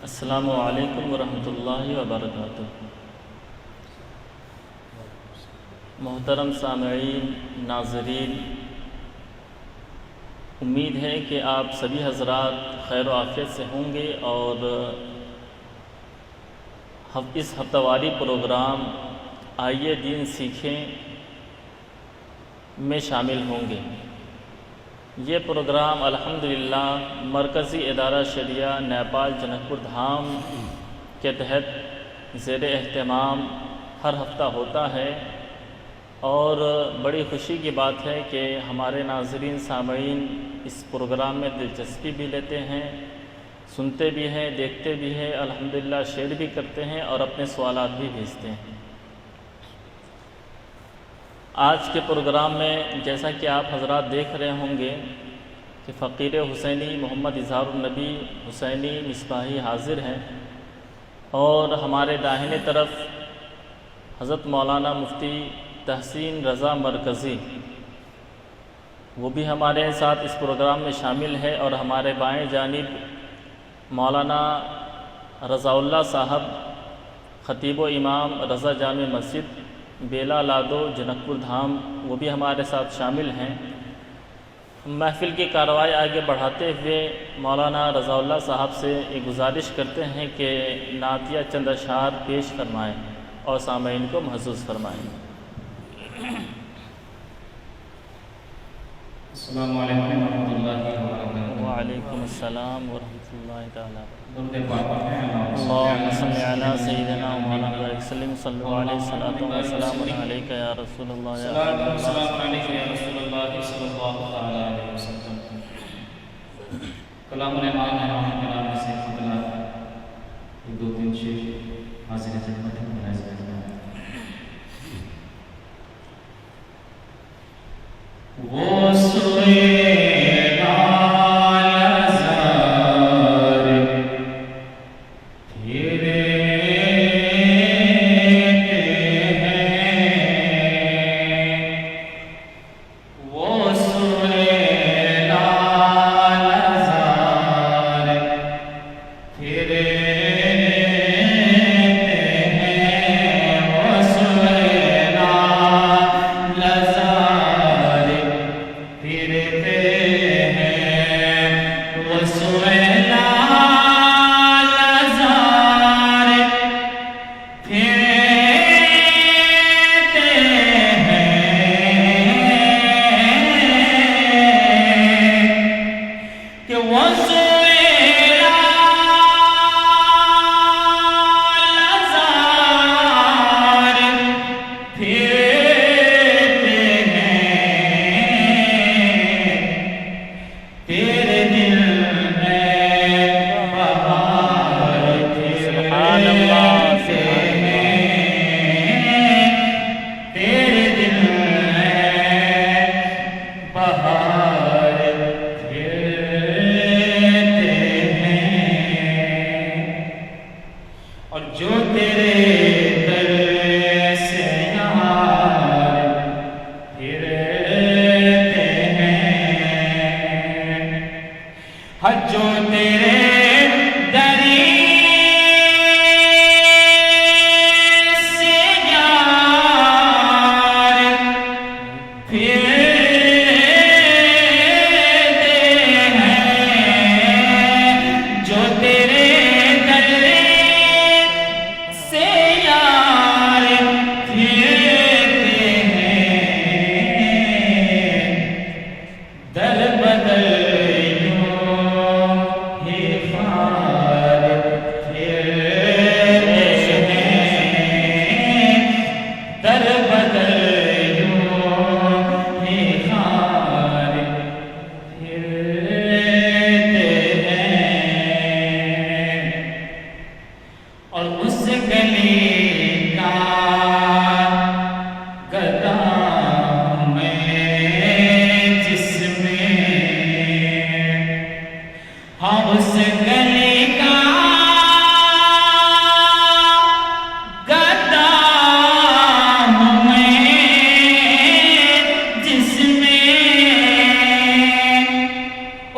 السلام علیکم ورحمۃ اللہ وبرکاتہ۔ محترم سامعین، ناظرین، امید ہے کہ آپ سبھی حضرات خیر و عافیت سے ہوں گے اور اس ہفتہ واری پروگرام آئیے دین سیکھیں میں شامل ہوں گے۔ یہ پروگرام الحمدللہ مرکزی ادارہ شریعہ نیپال جنک پور دھام کے تحت زیر اہتمام ہر ہفتہ ہوتا ہے، اور بڑی خوشی کی بات ہے کہ ہمارے ناظرین سامعین اس پروگرام میں دلچسپی بھی لیتے ہیں، سنتے بھی ہیں، دیکھتے بھی ہیں، الحمدللہ شیئر بھی کرتے ہیں اور اپنے سوالات بھی بھیجتے ہیں۔ آج کے پروگرام میں جیسا کہ آپ حضرات دیکھ رہے ہوں گے کہ فقیر حسینی محمد اظہار النبی حسینی مصباحی حاضر ہیں، اور ہمارے داہنے طرف حضرت مولانا مفتی تحسین رضا مرکزی وہ بھی ہمارے ساتھ اس پروگرام میں شامل ہے، اور ہمارے بائیں جانب مولانا رضا اللہ صاحب خطیب و امام رضا جامع مسجد بیلا لادو جنک پور دھام وہ بھی ہمارے ساتھ شامل ہیں۔ محفل کی کارروائی آگے بڑھاتے ہوئے مولانا رضا اللہ صاحب سے ایک گزارش کرتے ہیں کہ نعتیہ چند اشعار پیش فرمائیں اور سامعین کو محظوظ فرمائیں۔ السلام علیکم ورحمۃ اللہ وبرکاتہ۔ وعلیکم السلام ورحمۃ اللہ تعالیٰ۔ درود پاک پڑھتے ہیں۔ اللہم صلی علی سیدنا مولانا وسلم صلی اللہ علیہ وسلم وسلام علیک یا رسول اللہ یا صلاۃ و سلام علیک یا رسول اللہ صلی اللہ تعالی علیہ وسلم۔ کلام الرحمن ہے، ہم کلام میں سے فضلات ایک دو تین شعر حاضر خدمت میں ملاحظہ کرتے ہیں۔ وہ سوئے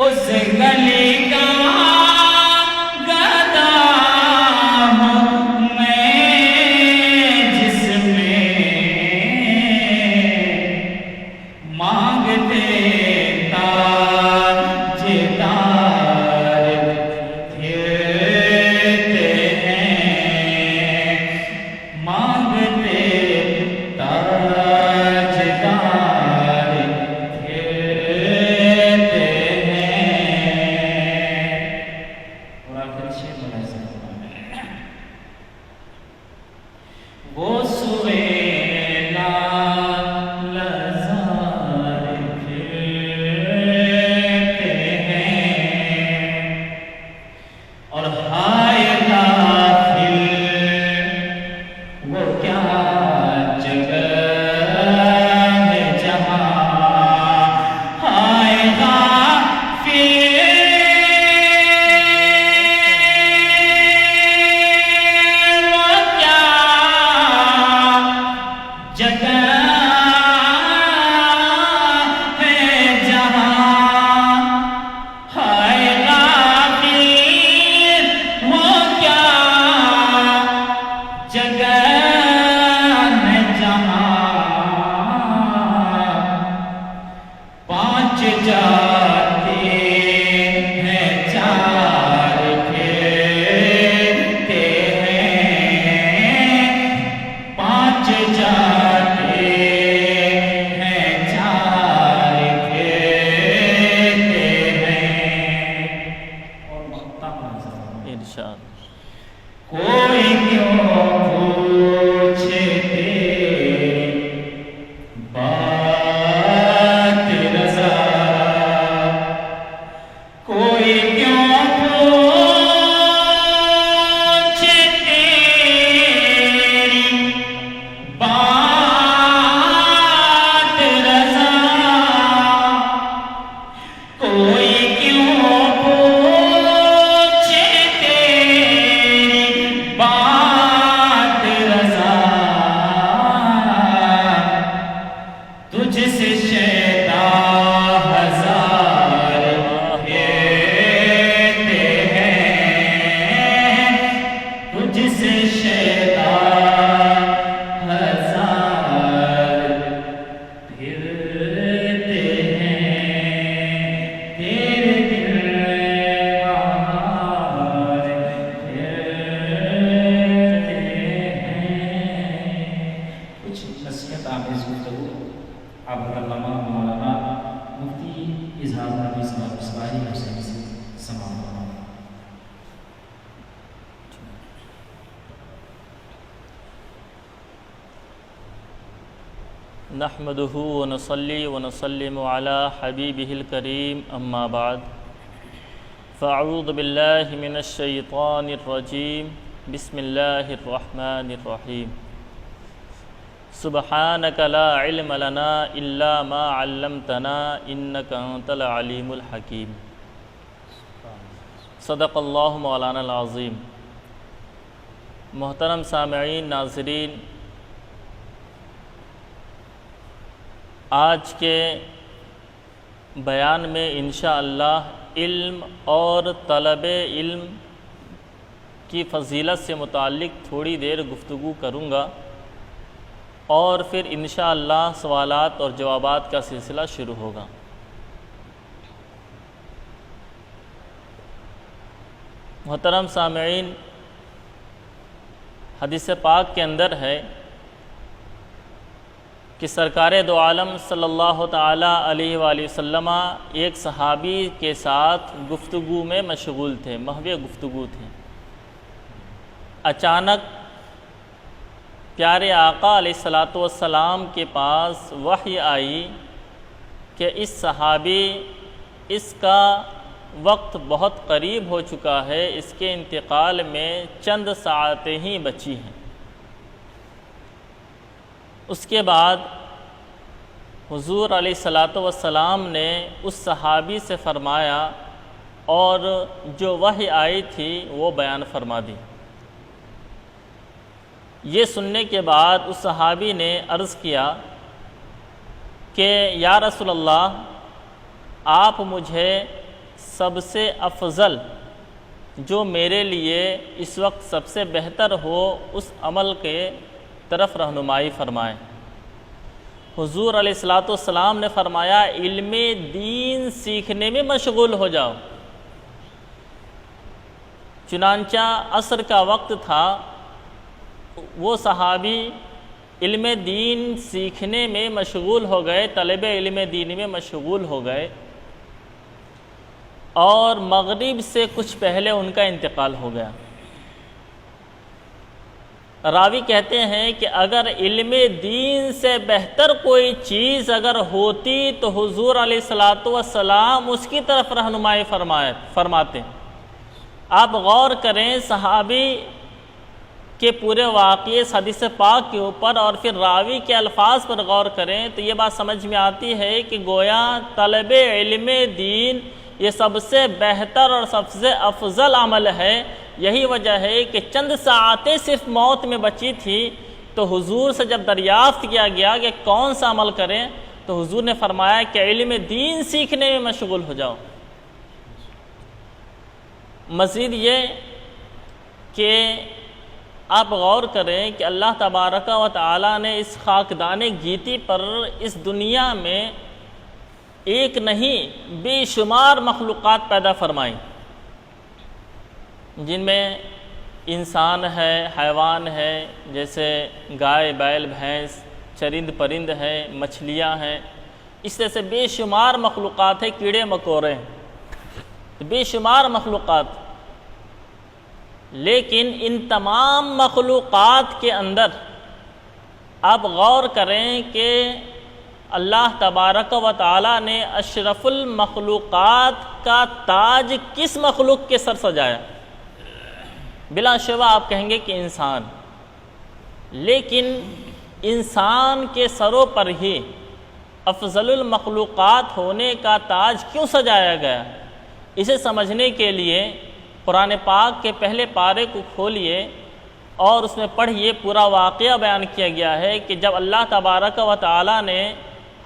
اس گلی کا گدا ارشاد۔ کوئی کیوں پوچھے بات رضا، کوئی کیوں پوچھے تیری بات رضا، کوئی کیوں پوچھے تیری بات رضا، تجھ سے شیطان ہزار پھرتے ہیں، تجھ سے شیطان ہزار پھرتے ہیں، تیرے دل بہار پھرتے ہیں۔ کچھ نصیحت آمیز گفتگو آپ علامہ مولانا مفتی اظہار النبی مصباحی حسینی سے سماعت فرمائیں۔ نحمده ونصلي ونسلم على حبيبه الكريم اما بعد، فاعوذ بالله من الشيطان الرجيم، بسم الله الرحمن الرحيم، سبحانك لا علم لنا الا ما علمتنا انك انت العليم الحكيم۔ صدق اللہ مولانا العظیم۔ محترم سامعین، ناظرین، آج کے بیان میں انشاءاللہ علم اور طلب علم کی فضیلت سے متعلق تھوڑی دیر گفتگو کروں گا، اور پھر انشاءاللہ سوالات اور جوابات کا سلسلہ شروع ہوگا۔ محترم سامعین، حدیث پاک کے اندر ہے کہ سرکار دو عالم صلی اللہ تعالیٰ علیہ وآلہ وسلم ایک صحابی کے ساتھ گفتگو میں مشغول تھے، محو گفتگو تھے۔ اچانک پیارے آقا علیہ السلام کے پاس وحی آئی کہ اس صحابی، اس کا وقت بہت قریب ہو چکا ہے، اس کے انتقال میں چند ساعتیں ہی بچی ہیں۔ اس کے بعد حضور علیہ السلام نے اس صحابی سے فرمایا، اور جو وحی آئی تھی وہ بیان فرما دی۔ یہ سننے کے بعد اس صحابی نے عرض کیا کہ یا رسول اللہ، آپ مجھے سب سے افضل، جو میرے لیے اس وقت سب سے بہتر ہو، اس عمل کے طرف رہنمائی فرمائیں۔ حضور علیہ السلام نے فرمایا، علم دین سیکھنے میں مشغول ہو جاؤ۔ چنانچہ عصر کا وقت تھا، وہ صحابی علم دین سیکھنے میں مشغول ہو گئے، طلب علم دین میں مشغول ہو گئے، اور مغرب سے کچھ پہلے ان کا انتقال ہو گیا۔ راوی کہتے ہیں کہ اگر علم دین سے بہتر کوئی چیز اگر ہوتی تو حضور علیہ السلام اس کی طرف رہنمائی فرماتے۔ آپ غور کریں صحابی کے پورے واقعے حدیث پاک کے اوپر، اور پھر راوی کے الفاظ پر غور کریں تو یہ بات سمجھ میں آتی ہے کہ گویا طلب علم دین یہ سب سے بہتر اور سب سے افضل عمل ہے۔ یہی وجہ ہے کہ چند ساعتیں صرف موت میں بچی تھی، تو حضور سے جب دریافت کیا گیا کہ کون سا عمل کریں، تو حضور نے فرمایا کہ علم دین سیکھنے میں مشغول ہو جاؤ۔ مزید یہ کہ آپ غور کریں کہ اللہ تبارک و تعالیٰ نے اس خاکدان گیتی پر اس دنیا میں ایک نہیں بے شمار مخلوقات پیدا فرمائیں، جن میں انسان ہے، حیوان ہے، جیسے گائے، بیل، بھینس، چرند پرند ہے، مچھلیاں ہیں، اس طرح سے بے شمار مخلوقات ہیں، کیڑے مکوڑے ہیں، بے شمار مخلوقات۔ لیکن ان تمام مخلوقات کے اندر آپ غور کریں کہ اللہ تبارک و تعالیٰ نے اشرف المخلوقات کا تاج کس مخلوق کے سر سجایا؟ بلا شبہ آپ کہیں گے کہ انسان، لیکن انسان کے سروں پر ہی افضل المخلوقات ہونے کا تاج کیوں سجایا گیا؟ اسے سمجھنے کے لیے قرآن پاک کے پہلے پارے کو کھولیے اور اس میں پڑھیے، پورا واقعہ بیان کیا گیا ہے کہ جب اللہ تبارک و تعالیٰ نے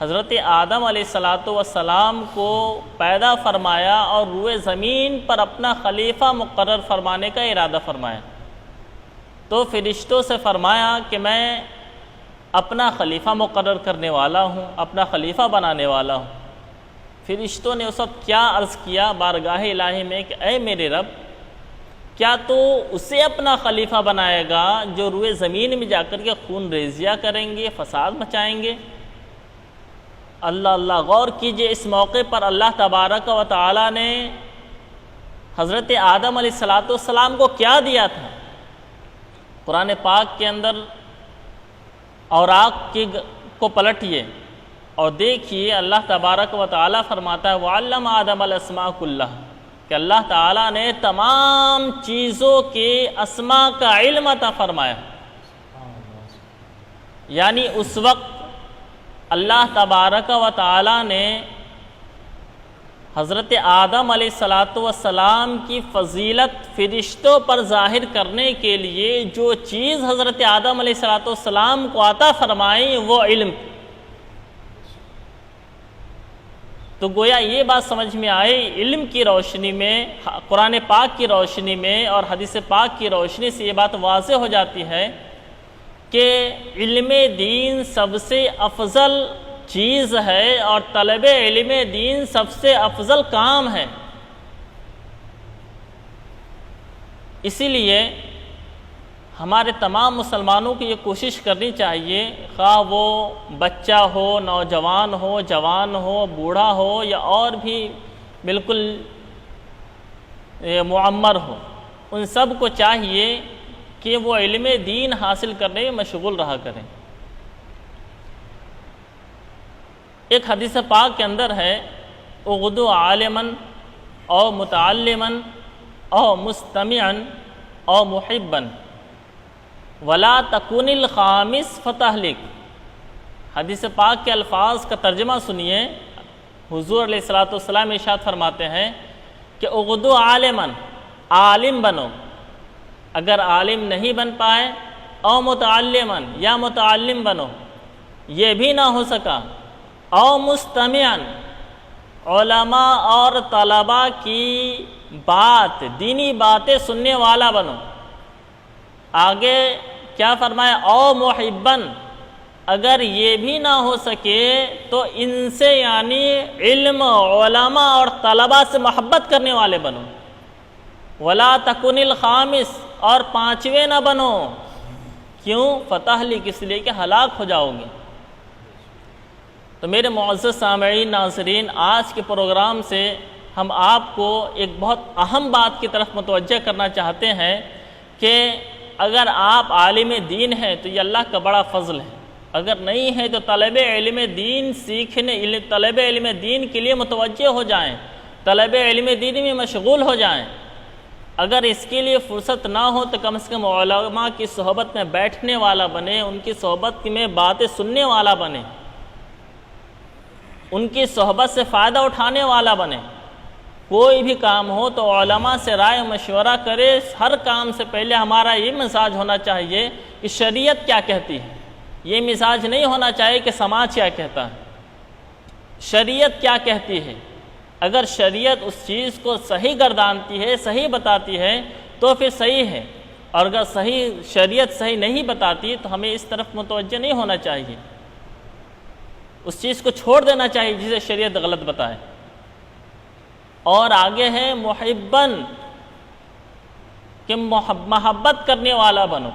حضرت آدم علیہ السلام کو پیدا فرمایا اور روئے زمین پر اپنا خلیفہ مقرر فرمانے کا ارادہ فرمایا، تو فرشتوں سے فرمایا کہ میں اپنا خلیفہ مقرر کرنے والا ہوں، اپنا خلیفہ بنانے والا ہوں۔ فرشتوں نے اس وقت کیا عرض کیا بارگاہ الہی میں کہ اے میرے رب، کیا تو اسے اپنا خلیفہ بنائے گا جو روئے زمین میں جا کر کے خون ریزیاں کریں گے، فساد مچائیں گے؟ اللہ اللہ، غور کیجئے، اس موقع پر اللہ تبارک و تعالیٰ نے حضرت آدم علیہ السلام کو کیا دیا تھا؟ قرآن پاک کے اندر اوراق کو پلٹیے اور دیکھیے، اللہ تبارک و تعالیٰ فرماتا ہے وَعَلَّمَ آدَمَ الْأَسْمَاءَ كُلَّهَا، کہ اللہ تعالیٰ نے تمام چیزوں کے اسماء کا علم عطا فرمایا۔ یعنی اس وقت اللہ تبارک و تعالیٰ نے حضرت آدم علیہ السلام کی فضیلت فرشتوں پر ظاہر کرنے کے لیے جو چیز حضرت آدم علیہ السلام کو عطا فرمائی وہ علم۔ تو گویا یہ بات سمجھ میں آئی، علم کی روشنی میں، قرآن پاک کی روشنی میں اور حدیث پاک کی روشنی سے یہ بات واضح ہو جاتی ہے کہ علم دین سب سے افضل چیز ہے اور طلب علم دین سب سے افضل کام ہے۔ اسی لیے ہمارے تمام مسلمانوں کی یہ کوشش کرنی چاہیے، خواہ وہ بچہ ہو، نوجوان ہو، جوان ہو، بوڑھا ہو یا اور بھی بالکل معمر ہو، ان سب کو چاہیے کہ وہ علم دین حاصل کرنے میں مشغول رہا کریں۔ ایک حدیث پاک کے اندر ہے اغدو عالما او متعلما او مستمعا او محبا ولا تکن الخامس فتہلک۔ حدیث پاک کے الفاظ کا ترجمہ سنیے، حضور علیہ السلام ارشاد فرماتے ہیں کہ اغدو عالما، عالم بنو، اگر عالم نہیں بن پائے، او متعلما، یا متعلم بنو، یہ بھی نہ ہو سکا، او مستمعا، علماء اور طلباء کی بات، دینی باتیں سننے والا بنو۔ آگے کیا فرمایا؟ او محبن، اگر یہ بھی نہ ہو سکے تو ان سے یعنی علم، علماء اور طلباء سے محبت کرنے والے بنو۔ ولا تکن الخامس، اور پانچویں نہ بنو۔ کیوں؟ فتہلک، اس لیے کہ ہلاک ہو جاؤ گے۔ تو میرے معزز سامعین، ناظرین، آج کے پروگرام سے ہم آپ کو ایک بہت اہم بات کی طرف متوجہ کرنا چاہتے ہیں کہ اگر آپ عالم دین ہیں تو یہ اللہ کا بڑا فضل ہے، اگر نہیں ہے تو طلب علم دین سیکھنے، طلب علم دین کے لیے متوجہ ہو جائیں، طلب علم دین میں مشغول ہو جائیں۔ اگر اس کے لیے فرصت نہ ہو تو کم سے کم علماء کی صحبت میں بیٹھنے والا بنے، ان کی صحبت میں باتیں سننے والا بنے، ان کی صحبت سے فائدہ اٹھانے والا بنے۔ کوئی بھی کام ہو تو علماء سے رائے مشورہ کرے۔ ہر کام سے پہلے ہمارا یہ مزاج ہونا چاہیے کہ شریعت کیا کہتی ہے، یہ مزاج نہیں ہونا چاہیے کہ سماج کیا کہتا ہے، شریعت کیا کہتی ہے۔ اگر شریعت اس چیز کو صحیح گردانتی ہے، صحیح بتاتی ہے تو پھر صحیح ہے، اور اگر شریعت صحیح نہیں بتاتی تو ہمیں اس طرف متوجہ نہیں ہونا چاہیے، اس چیز کو چھوڑ دینا چاہیے جسے شریعت غلط بتائے۔ اور آگے ہے محبن، کہ محبت کرنے والا بنو۔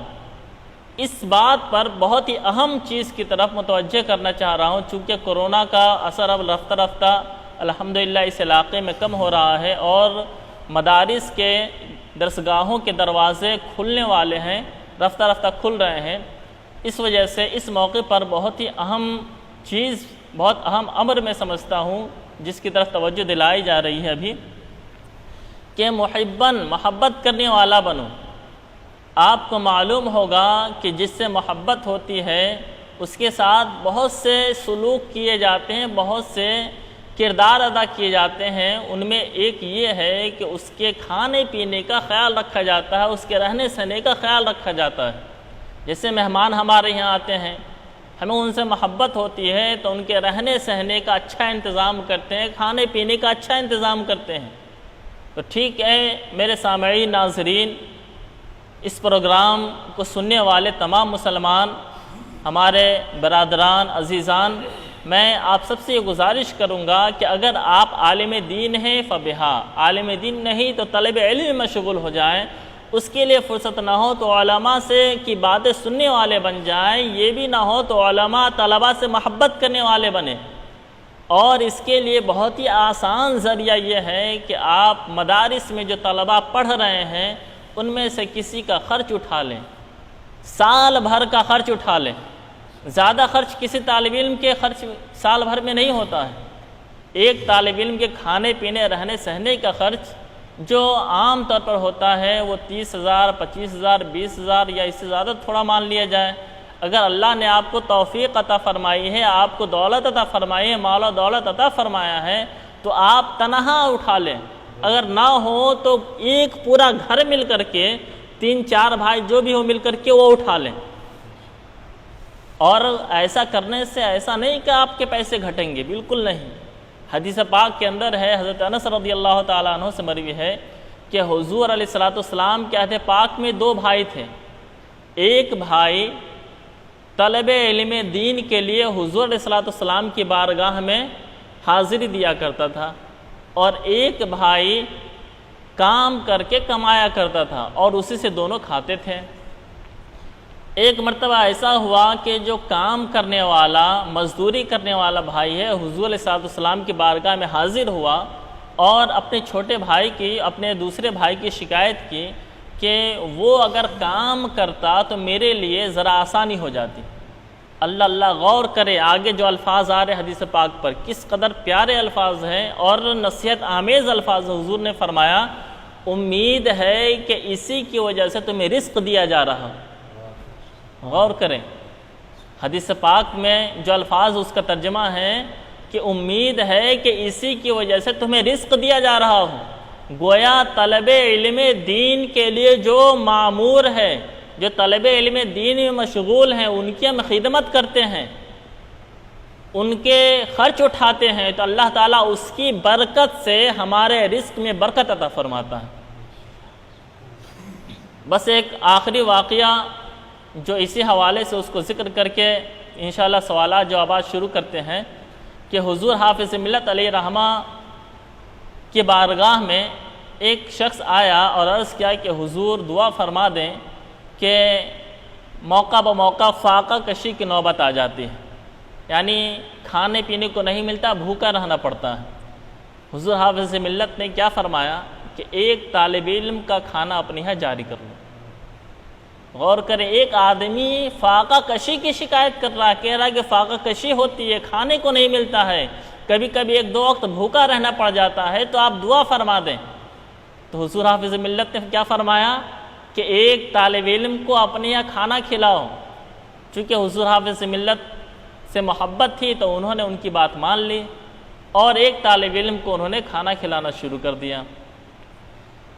اس بات پر بہت ہی اہم چیز کی طرف متوجہ کرنا چاہ رہا ہوں، چونکہ کورونا کا اثر اب رفتہ رفتہ الحمدللہ اس علاقے میں کم ہو رہا ہے، اور مدارس کے درسگاہوں کے دروازے کھلنے والے ہیں، رفتہ رفتہ کھل رہے ہیں۔ اس وجہ سے اس موقع پر بہت ہی اہم چیز، بہت اہم امر میں سمجھتا ہوں جس کی طرف توجہ دلائی جا رہی ہے ابھی، کہ محبت کرنے والا بنو۔ آپ کو معلوم ہوگا کہ جس سے محبت ہوتی ہے اس کے ساتھ بہت سے سلوک کیے جاتے ہیں، بہت سے کردار ادا کیے جاتے ہیں۔ ان میں ایک یہ ہے کہ اس کے کھانے پینے کا خیال رکھا جاتا ہے، اس کے رہنے سہنے کا خیال رکھا جاتا ہے۔ جیسے مہمان ہمارے یہاں آتے ہیں، ہمیں ان سے محبت ہوتی ہے تو ان کے رہنے سہنے کا اچھا انتظام کرتے ہیں، کھانے پینے کا اچھا انتظام کرتے ہیں۔ تو ٹھیک ہے میرے سامعین، ناظرین، اس پروگرام کو سننے والے تمام مسلمان، ہمارے برادران، عزیزان، میں آپ سب سے یہ گزارش کروں گا کہ اگر آپ عالم دین ہیں فبہا، عالم دین نہیں تو طلب علم میں مشغول ہو جائیں، اس کے لیے فرصت نہ ہو تو علماء سے کی باتیں سننے والے بن جائیں، یہ بھی نہ ہو تو علماء طلباء سے محبت کرنے والے بنیں۔ اور اس کے لیے بہت ہی آسان ذریعہ یہ ہے کہ آپ مدارس میں جو طلباء پڑھ رہے ہیں ان میں سے کسی کا خرچ اٹھا لیں، سال بھر کا خرچ اٹھا لیں۔ زیادہ خرچ کسی طالب علم کے خرچ سال بھر میں نہیں ہوتا ہے۔ ایک طالب علم کے کھانے پینے رہنے سہنے کا خرچ جو عام طور پر ہوتا ہے وہ 30,000 25,000 20,000 یا اس سے زیادہ تھوڑا مان لیا جائے۔ اگر اللہ نے آپ کو توفیق عطا فرمائی ہے، آپ کو دولت عطا فرمائی ہے، مال و دولت عطا فرمایا ہے تو آپ تنہا اٹھا لیں۔ اگر نہ ہو تو ایک پورا گھر مل کر کے 3-4 بھائی جو بھی ہو مل کر کے وہ اٹھا لیں۔ اور ایسا کرنے سے ایسا نہیں کہ آپ کے پیسے گھٹیں گے، بالکل نہیں۔ حدیث پاک کے اندر ہے، حضرت انس رضی اللہ تعالیٰ عنہ سے مروی ہے کہ حضور علیہ السلام کے عہد پاک میں 2 بھائی تھے۔ ایک بھائی طلب علم دین کے لیے حضور علیہ السلام کی بارگاہ میں حاضری دیا کرتا تھا، اور ایک بھائی کام کر کے کمایا کرتا تھا اور اسی سے دونوں کھاتے تھے۔ ایک مرتبہ ایسا ہوا کہ جو کام کرنے والا، مزدوری کرنے والا بھائی ہے، حضور علیہ السلام کی بارگاہ میں حاضر ہوا اور اپنے چھوٹے بھائی کی، اپنے دوسرے بھائی کی شکایت کی کہ وہ اگر کام کرتا تو میرے لیے ذرا آسانی ہو جاتی۔ اللہ اللہ، غور کرے آگے جو الفاظ آ رہے حدیث پاک پر، کس قدر پیارے الفاظ ہیں اور نصیحت آمیز الفاظ۔ حضور نے فرمایا امید ہے کہ اسی کی وجہ سے تمہیں رزق دیا جا رہا۔ غور کریں حدیث پاک میں جو الفاظ، اس کا ترجمہ ہے کہ امید ہے کہ اسی کی وجہ سے تمہیں رزق دیا جا رہا ہو۔ گویا طلب علم دین کے لیے جو مامور ہے، جو طلب علم دین میں مشغول ہیں، ان کی ہم خدمت کرتے ہیں، ان کے خرچ اٹھاتے ہیں تو اللہ تعالیٰ اس کی برکت سے ہمارے رزق میں برکت عطا فرماتا ہے۔ بس ایک آخری واقعہ جو اسی حوالے سے اس کو ذکر کر کے انشاءاللہ سوالات جوابات شروع کرتے ہیں کہ حضور حافظ ملت علیہ رحمہ کی بارگاہ میں ایک شخص آیا اور عرض کیا کہ حضور دعا فرما دیں کہ موقع بموقع فاقہ کشی کی نوبت آ جاتی ہے، یعنی کھانے پینے کو نہیں ملتا، بھوکا رہنا پڑتا ہے۔ حضور حافظ ملت نے کیا فرمایا کہ ایک طالب علم کا کھانا اپنے یہاں جاری کر لو۔ غور کریں، ایک آدمی فاقہ کشی کی شکایت کر رہا ہے، کہہ رہا ہے کہ فاقہ کشی ہوتی ہے، کھانے کو نہیں ملتا ہے، کبھی کبھی 1-2 وقت بھوکا رہنا پڑ جاتا ہے، تو آپ دعا فرما دیں۔ تو حضور حافظ ملت نے کیا فرمایا کہ ایک طالب علم کو اپنے یہاں کھانا کھلاؤ۔ چونکہ حضور حافظ ملت سے محبت تھی تو انہوں نے ان کی بات مان لی اور ایک طالب علم کو انہوں نے کھانا کھلانا شروع کر دیا۔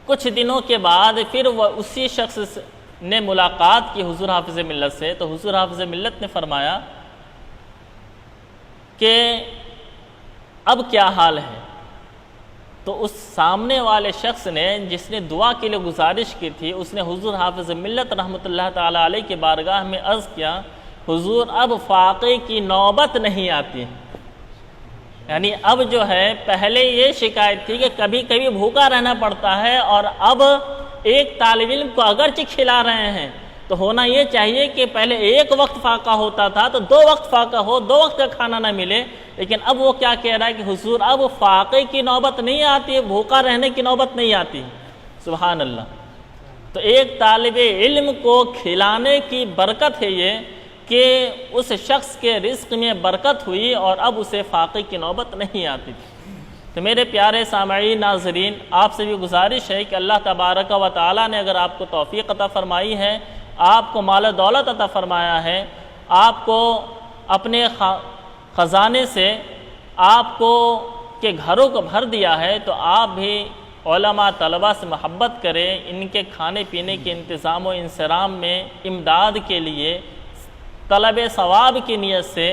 کچھ دنوں کے بعد پھر وہ اسی شخص نے ملاقات کی حضور حافظ ملت سے، تو حضور حافظ ملت نے فرمایا کہ اب کیا حال ہے؟ تو اس سامنے والے شخص نے، جس نے دعا کے لیے گزارش کی تھی، اس نے حضور حافظ ملت رحمۃ اللہ تعالیٰ علیہ کی بارگاہ میں عرض کیا، حضور اب فاقے کی نوبت نہیں آتی ہے۔ یعنی اب جو ہے، پہلے یہ شکایت تھی کہ کبھی کبھی بھوکا رہنا پڑتا ہے، اور اب ایک طالب علم کو اگرچہ کھلا رہے ہیں تو ہونا یہ چاہیے کہ پہلے 1 وقت فاقہ ہوتا تھا تو 2 وقت فاقہ ہو، 2 وقت کا کھانا نہ ملے، لیکن اب وہ کیا کہہ رہا ہے کہ حضور اب فاقے کی نوبت نہیں آتی، بھوکا رہنے کی نوبت نہیں آتی۔ سبحان اللہ۔ تو ایک طالب علم کو کھلانے کی برکت ہے یہ کہ اس شخص کے رزق میں برکت ہوئی اور اب اسے فاقے کی نوبت نہیں آتی تھی۔ تو میرے پیارے سامعین ناظرین، آپ سے بھی گزارش ہے کہ اللہ تبارک و تعالیٰ نے اگر آپ کو توفیق عطا فرمائی ہے، آپ کو مال و دولت عطا فرمایا ہے، آپ کو اپنے خزانے سے آپ کو کے گھروں کو بھر دیا ہے، تو آپ بھی علماء طلباء سے محبت کریں، ان کے کھانے پینے کے انتظام و انصرام میں امداد کے لیے طلب ثواب کی نیت سے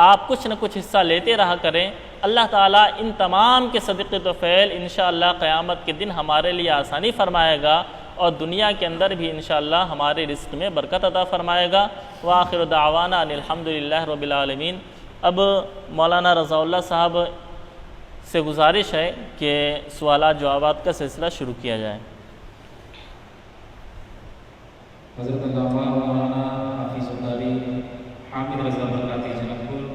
آپ کچھ نہ کچھ حصہ لیتے رہا کریں۔ اللہ تعالیٰ ان تمام کے صدقے و فعل انشاءاللہ قیامت کے دن ہمارے لیے آسانی فرمائے گا اور دنیا کے اندر بھی انشاءاللہ ہمارے رزق میں برکت عطا فرمائے گا۔ وآخر دعوانا ان الحمدللہ رب العالمین۔ اب مولانا رضا اللہ صاحب سے گزارش ہے کہ سوالات جوابات کا سلسلہ شروع کیا جائے۔ حضرت علامہ مولانا حافظ القاری حامد رضا برکاتی جناب پور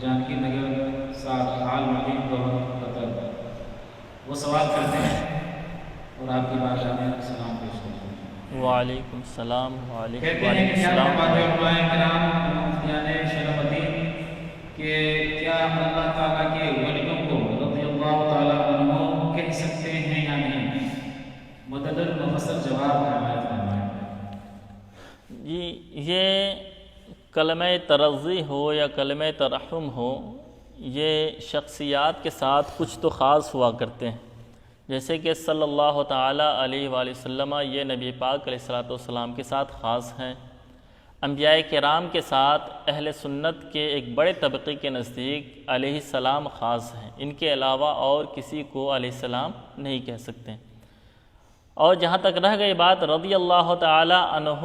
جانکی نگر ساکھ حال مدین گوہر قطر، وہ سوال کرتے ہیں اور آپ کی بارگاہ میں سلام پیش کرتے ہیں۔ وعلیکم السلام۔ کہتے ہیں کہ علماء کرام مفتیان شرف الدین کہ کیا اللہ تعالیٰ کے ولیوں کو رضی اللہ تعالیٰ عنہ کہہ سکتے ہیں یا نہیں؟ مدلل مفصل جواب عنایت فرمائیں۔ جی، یہ کلمہ ترضی ہو یا کلمہ ترحم ہو، یہ شخصیات کے ساتھ کچھ تو خاص ہوا کرتے ہیں، جیسے کہ صلی اللہ تعالیٰ علیہ وآلہ وسلم، یہ نبی پاک علیہ السلام کے ساتھ خاص ہیں۔ انبیاء کرام کے ساتھ اہل سنت کے ایک بڑے طبقے کے نزدیک علیہ السلام خاص ہیں، ان کے علاوہ اور کسی کو علیہ السلام نہیں کہہ سکتے۔ اور جہاں تک رہ گئی بات رضی اللہ تعالی عنہ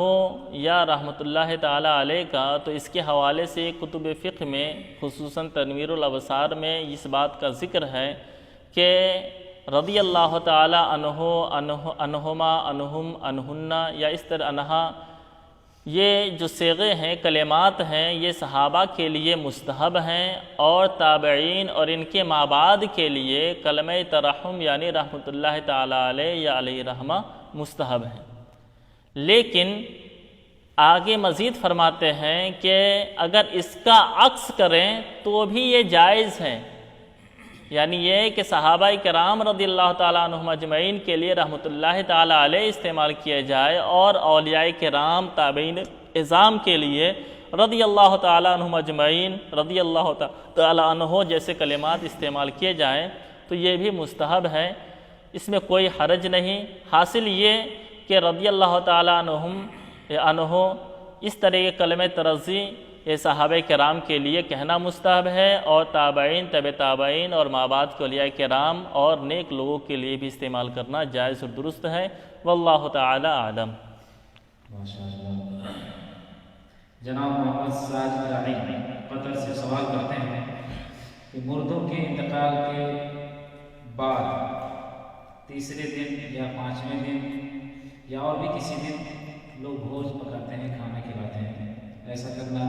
یا رحمۃ اللہ تعالی علیہ کا، تو اس کے حوالے سے کتب فقہ میں خصوصاً تنویر الابصار میں اس بات کا ذکر ہے کہ رضی اللہ تعالی عنہما عنہم عنہن یا اس طرح انہا، یہ جو صیغے ہیں، کلمات ہیں، یہ صحابہ کے لیے مستحب ہیں اور تابعین اور ان کے مابعد کے لیے کلمہ ترحم یعنی رحمۃ اللہ تعالی علیہ یا علیہ رحمہ مستحب ہیں۔ لیکن آگے مزید فرماتے ہیں کہ اگر اس کا عکس کریں تو بھی یہ جائز ہے، یعنی یہ کہ صحابہ کرام رضی اللہ تعالیٰ عنہم اجمعین کے لیے رحمۃ اللہ تعالیٰ علیہ استعمال کیا جائے اور اولیاء کرام تابعین اعظام کے لیے رضی اللہ تعالیٰ عنہم اجمعین رضی اللہ تعالیٰ عنہ جیسے کلمات استعمال کیے جائیں تو یہ بھی مستحب ہے، اس میں کوئی حرج نہیں۔ حاصل یہ کہ رضی اللہ تعالیٰ عنہ اس طرح کے کلمہ ترضی یہ صحابہ کرام کے لیے کہنا مستحب ہے اور تابعین، تبع تابعین اور مابعد کے اولیاء کرام اور نیک لوگوں کے لیے بھی استعمال کرنا جائز اور درست ہے۔ واللہ تعالی اعلم۔ ماشاءاللہ۔ جناب محمد ساجد راعی قطر سے سوال کرتے ہیں کہ مردوں کے انتقال کے بعد تیسرے دن یا پانچویں دن یا اور بھی کسی دن لوگ بھوج پکاتے ہیں، کھانا کھلاتے ہیں، ایسا کرنا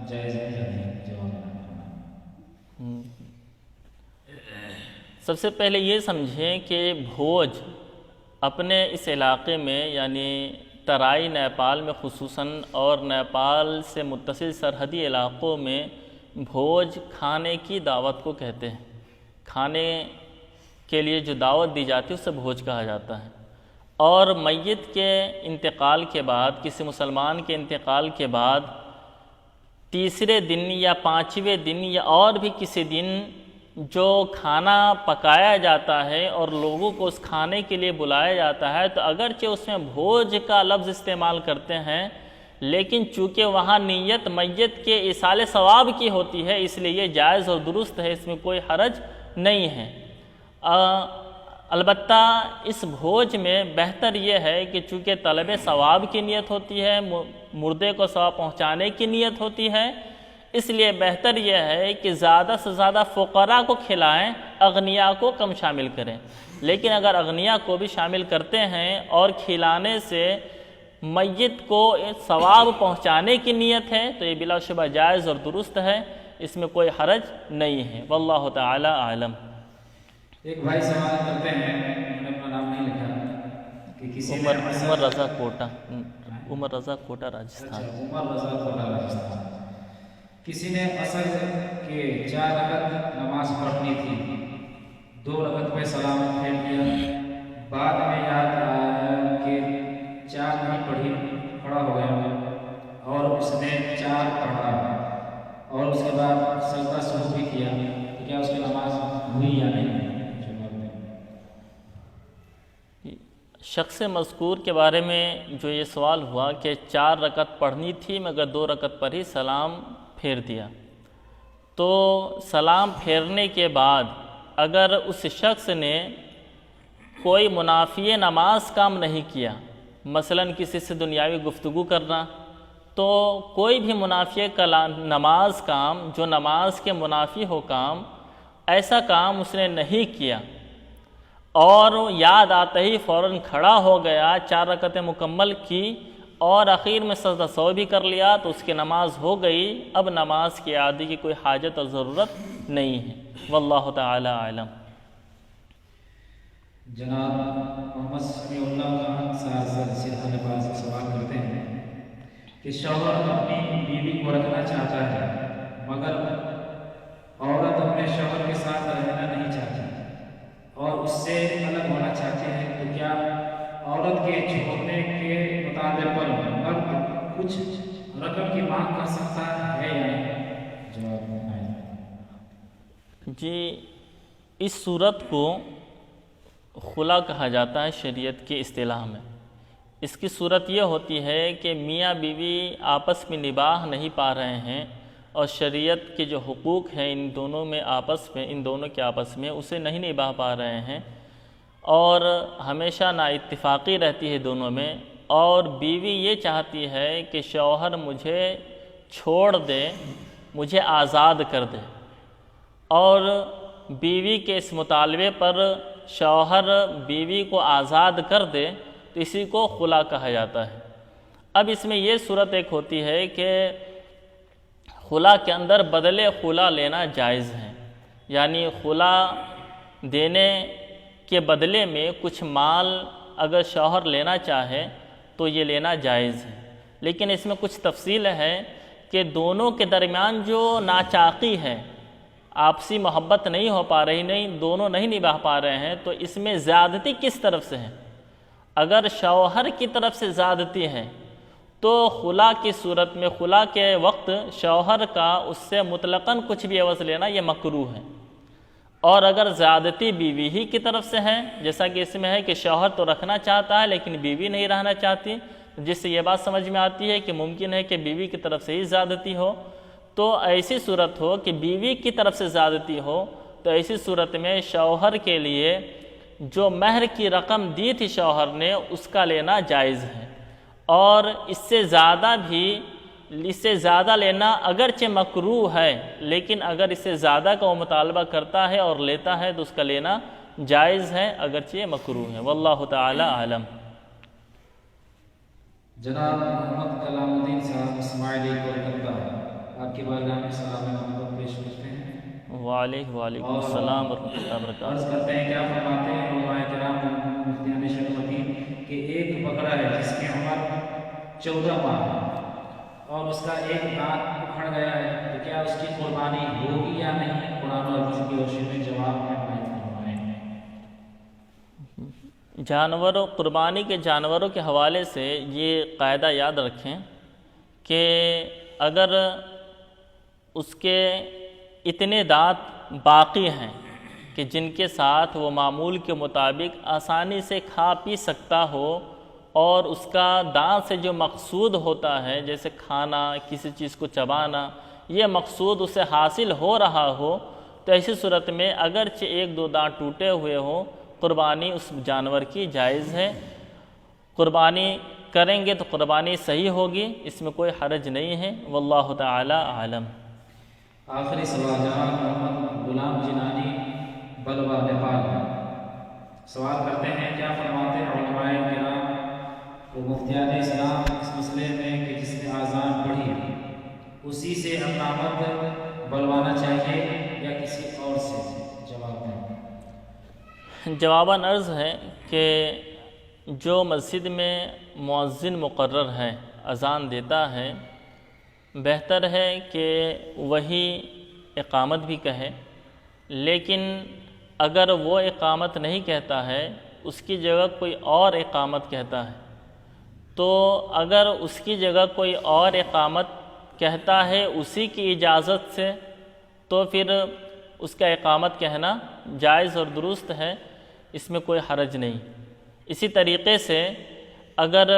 جائز ہے یا نہیں؟ جواب۔ سب سے پہلے یہ سمجھیں کہ بھوج اپنے اس علاقے میں یعنی ترائی نیپال میں خصوصاً اور نیپال سے متصل سرحدی علاقوں میں بھوج کھانے کی دعوت کو کہتے ہیں، کھانے کے لیے جو دعوت دی جاتی ہے اسے بھوج کہا جاتا ہے۔ اور میت کے انتقال کے بعد، کسی مسلمان کے انتقال کے بعد تیسرے دن یا پانچویں دن یا اور بھی کسی دن جو کھانا پکایا جاتا ہے اور لوگوں کو اس کھانے کے لیے بلایا جاتا ہے، تو اگرچہ اس میں بھوج کا لفظ استعمال کرتے ہیں لیکن چونکہ وہاں نیت میت کے ایصال ثواب کی ہوتی ہے اس لیے یہ جائز اور درست ہے، اس میں کوئی حرج نہیں ہے۔ البتہ اس بھوج میں بہتر یہ ہے کہ چونکہ طلب ثواب کی نیت ہوتی ہے، مردے کو ثواب پہنچانے کی نیت ہوتی ہے، اس لیے بہتر یہ ہے کہ زیادہ سے زیادہ فقراء کو کھلائیں، اغنیاء کو کم شامل کریں۔ لیکن اگر اغنیاء کو بھی شامل کرتے ہیں اور کھلانے سے میت کو ثواب پہنچانے کی نیت ہے تو یہ بلا شبہ جائز اور درست ہے، اس میں کوئی حرج نہیں ہے۔ واللہ تعالی اعلم۔ ایک بھائی سوال کرتے ہیں، انہوں نے اپنا نام نہیں لکھا، کہ کسی نے عمر رضا کوٹا، عمر رضا کوٹا راجستھان۔ عمر رضا کوٹا راجستھان۔ کسی نے عصر کے 4 رکعت نماز پڑھنی تھی، 2 رکعت پہ سلام پھیر دیا، بعد میں یاد آیا کہ 4 نہیں پڑھی، کھڑا ہو گیا اور اس نے 4 پڑھا اور اس کے بعد سجدہ سہو بھی کیا، تو کیا اس کی نماز ہوئی یا نہیں؟ شخص مذکور کے بارے میں جو یہ سوال ہوا کہ 4 رکعت پڑھنی تھی مگر 2 رکعت پر ہی سلام پھیر دیا، تو سلام پھیرنے کے بعد اگر اس شخص نے کوئی منافی نماز کام نہیں کیا، مثلا کسی سے دنیاوی گفتگو کرنا، تو کوئی بھی منافی نماز کام جو نماز کے منافی ہو کام، ایسا کام اس نے نہیں کیا اور یاد آتے ہی فوراً کھڑا ہو گیا، 4 رکعتیں مکمل کی اور اخیر میں سجدہ سہو بھی کر لیا، تو اس کی نماز ہو گئی، اب نماز کی اعادے کی کوئی حاجت اور ضرورت نہیں ہے۔ واللہ تعالی اعلم۔ جناب محمد سمیع اللہ خان صاحب سے سوال کرتے ہیں کہ شوہر اپنی بیوی کو رکھنا چاہتا ہے مگر عورت اپنے شوہر کے ساتھ رہنا نہیں چاہتی اور اس سے الگ ہونا چاہتے ہیں، تو کیا عورت کے چھوڑنے کے مطالبے پر مرد کچھ رقم کی مانگ کر سکتا ہے یا نہیں؟ جواب جی، اس صورت کو خلا کہا جاتا ہے شریعت کی اصطلاح میں۔ اس کی صورت یہ ہوتی ہے کہ میاں بیوی آپس میں نباہ نہیں پا رہے ہیں اور شریعت کے جو حقوق ہیں ان دونوں کے آپس میں اسے نہیں نباہ پا رہے ہیں اور ہمیشہ نااتفاقی رہتی ہے دونوں میں، اور بیوی یہ چاہتی ہے کہ شوہر مجھے چھوڑ دے، مجھے آزاد کر دے، اور بیوی کے اس مطالبے پر شوہر بیوی کو آزاد کر دے تو اسی کو خلا کہا جاتا ہے۔ اب اس میں یہ صورت ایک ہوتی ہے کہ خلا کے اندر بدلے خلا لینا جائز ہے، یعنی خلا دینے کے بدلے میں کچھ مال اگر شوہر لینا چاہے تو یہ لینا جائز ہے، لیکن اس میں کچھ تفصیل ہے کہ دونوں کے درمیان جو ناچاقی ہے، آپسی محبت نہیں ہو پا رہی، دونوں نہیں نبھا پا رہے ہیں، تو اس میں زیادتی کس طرف سے ہے؟ اگر شوہر کی طرف سے زیادتی ہے تو خلا کی صورت میں، خلا کے وقت شوہر کا اس سے مطلقاً کچھ بھی عوض لینا یہ مکروہ ہے، اور اگر زیادتی بیوی ہی کی طرف سے ہے، جیسا کہ اس میں ہے کہ شوہر تو رکھنا چاہتا ہے لیکن بیوی نہیں رہنا چاہتی، جس سے یہ بات سمجھ میں آتی ہے کہ ممکن ہے کہ بیوی کی طرف سے ہی زیادتی ہو، تو ایسی صورت ہو کہ بیوی کی طرف سے زیادتی ہو، تو ایسی صورت میں شوہر کے لیے جو مہر کی رقم دی تھی شوہر نے اس کا لینا جائز ہے، اور اس سے زیادہ لینا اگرچہ مکروہ ہے، لیکن اگر اس سے زیادہ کا وہ مطالبہ کرتا ہے اور لیتا ہے تو اس کا لینا جائز ہے اگرچہ مکروہ ہے۔ واللہ تعالی اعلم۔ جناب محمد کلام الدین صاحب اسماعیلی کولکتہ آپ کی بارگاہ میں سلام محمد پیش کرتے ہیں۔ وعلیکم السلام ورحمۃ اللہ وبرکاتہ۔ عرض کرتے ہیں کیا فرماتے ہیں علماء کرام مفتیان شرعی کہ ایک بکرا ہے جس کی عمر 14 ماہ ہے اور اس کا ایک دانت اکھڑ گیا ہے، تو کیا اس کی قربانی ہوگی یا نہیں؟ قرآن و حدیث کی روشنی میں جواب میں قربانی کے جانوروں کے حوالے سے یہ قاعدہ یاد رکھیں کہ اگر اس کے اتنے دانت باقی ہیں کہ جن کے ساتھ وہ معمول کے مطابق آسانی سے کھا پی سکتا ہو، اور اس کا دانت سے جو مقصود ہوتا ہے جیسے کھانا، کسی چیز کو چبانا، یہ مقصود اسے حاصل ہو رہا ہو، تو ایسی صورت میں اگرچہ 1-2 دانت ٹوٹے ہوئے ہوں، قربانی اس جانور کی جائز ہے۔ قربانی کریں گے تو قربانی صحیح ہوگی، اس میں کوئی حرج نہیں ہے۔ واللہ تعالی اعلم۔ آخری سوال جناب محمد غلام جنانی بلوا نیپال سوال کرتے ہیں کیا فرماتے ہیں علماء کرام و مفتیان اسلام اس مسئلے میں کہ جس نے آذان پڑھی اسی سے اپنا مرد بلوانا چاہیے یا کسی اور سے؟ جواب دیں۔ جواباً عرض ہے کہ جو مسجد میں مؤذن مقرر ہے، اذان دیتا ہے، بہتر ہے کہ وہی اقامت بھی کہے، لیکن اگر وہ اقامت نہیں کہتا ہے، اس کی جگہ کوئی اور اقامت کہتا ہے، تو اگر اس کی جگہ کوئی اور اقامت کہتا ہے اسی کی اجازت سے، تو پھر اس کا اقامت کہنا جائز اور درست ہے، اس میں کوئی حرج نہیں۔ اسی طریقے سے اگر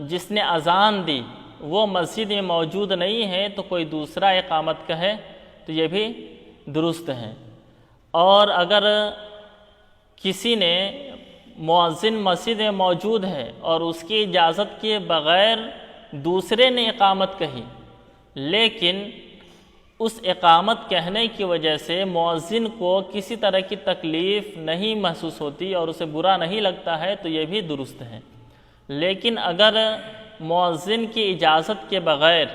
جس نے اذان دی وہ مسجد میں موجود نہیں ہے تو کوئی دوسرا اقامت کہے تو یہ بھی درست ہے۔ اور اگر کسی نے مؤذن مسجد میں موجود ہے اور اس کی اجازت کے بغیر دوسرے نے اقامت کہی، لیکن اس اقامت کہنے کی وجہ سے مؤذن کو کسی طرح کی تکلیف نہیں محسوس ہوتی اور اسے برا نہیں لگتا ہے تو یہ بھی درست ہے۔ لیکن اگر مؤذن کی اجازت کے بغیر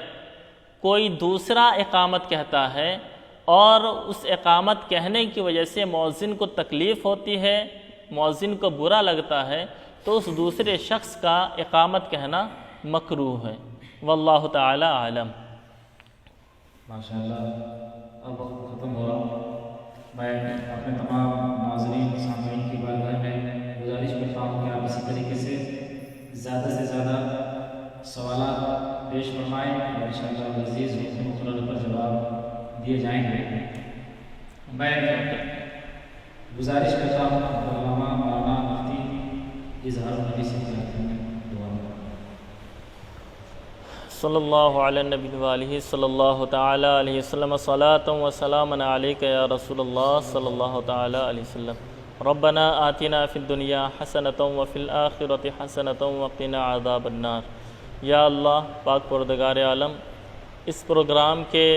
کوئی دوسرا اقامت کہتا ہے اور اس اقامت کہنے کی وجہ سے مؤذن کو تکلیف ہوتی ہے، مؤذن کو برا لگتا ہے، تو اس دوسرے شخص کا اقامت کہنا مکروہ ہے۔ واللہ تعالی عالم۔ ماشاءاللہ، اب وقت ختم ہوا۔ میں اپنے تمام ناظرین سامعین کی بارگاہ میں گزارش کرتا ہوں کہ آپ اسی طریقے سے زیادہ سوالات پیش فرمائیں اور انشاءاللہ عزیز مقرر پر جواب دیے جائیں گے۔ میں گزارش کرتا ہوں علامہ مولانا مفتی اظہار النبی سے دعا۔ صلی اللہ علی النبی وآلہ صلی اللہ تعالی علیہ وسلم، صلاۃ و سلام علیک یا رسول اللہ صلی اللہ تعالی علیہ وسلم۔ ربنا آتنا فی الدنیا حسنۃ وفی الآخرۃ حسنۃ وقنا عذاب النار۔ یا اللہ، پاک پروردگار عالم، اس پروگرام کے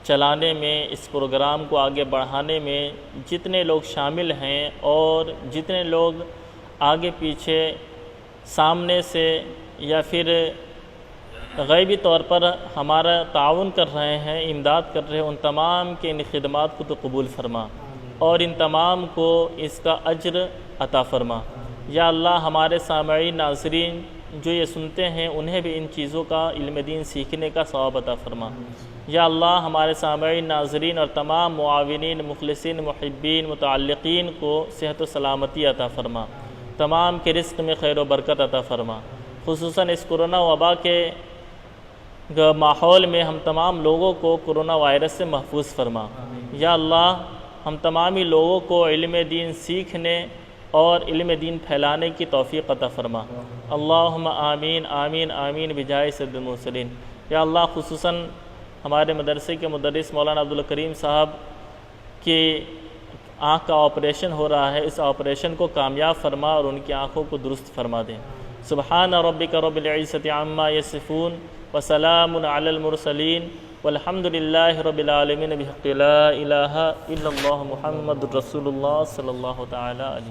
چلانے میں، اس پروگرام کو آگے بڑھانے میں جتنے لوگ شامل ہیں اور جتنے لوگ آگے پیچھے سامنے سے یا پھر غیبی طور پر ہمارا تعاون کر رہے ہیں، امداد کر رہے ہیں، ان تمام کے ان خدمات کو تو قبول فرما اور ان تمام کو اس کا اجر عطا فرما۔ یا اللہ، ہمارے سامعین ناظرین جو یہ سنتے ہیں انہیں بھی ان چیزوں کا علم دین سیکھنے کا ثواب عطا فرما۔ یا اللہ، ہمارے سامعین ناظرین اور تمام معاونین، مخلصین، محبین، متعلقین کو صحت و سلامتی عطا فرما، تمام کے رزق میں خیر و برکت عطا فرما۔ خصوصاً اس کرونا وبا کے ماحول میں ہم تمام لوگوں کو کرونا وائرس سے محفوظ فرما۔ یا اللہ، ہم تمامی لوگوں کو علم دین سیکھنے اور علم دین پھیلانے کی توفیق عطا فرما۔ اللہم آمین آمین آمین بجائے سید المرسلین۔ یا اللہ، خصوصاً ہمارے مدرسے کے مدرس مولانا عبدالکریم صاحب کی آنکھ کا آپریشن ہو رہا ہے، اس آپریشن کو کامیاب فرما اور ان کی آنکھوں کو درست فرما دیں۔ سبحان ربک رب العزۃ عما یصفون وسلام علی المرسلین والحمد للہ رب العالمین بحق لا الہ الا اللہ محمد رسول اللہ صلی اللہ تعالی علیہ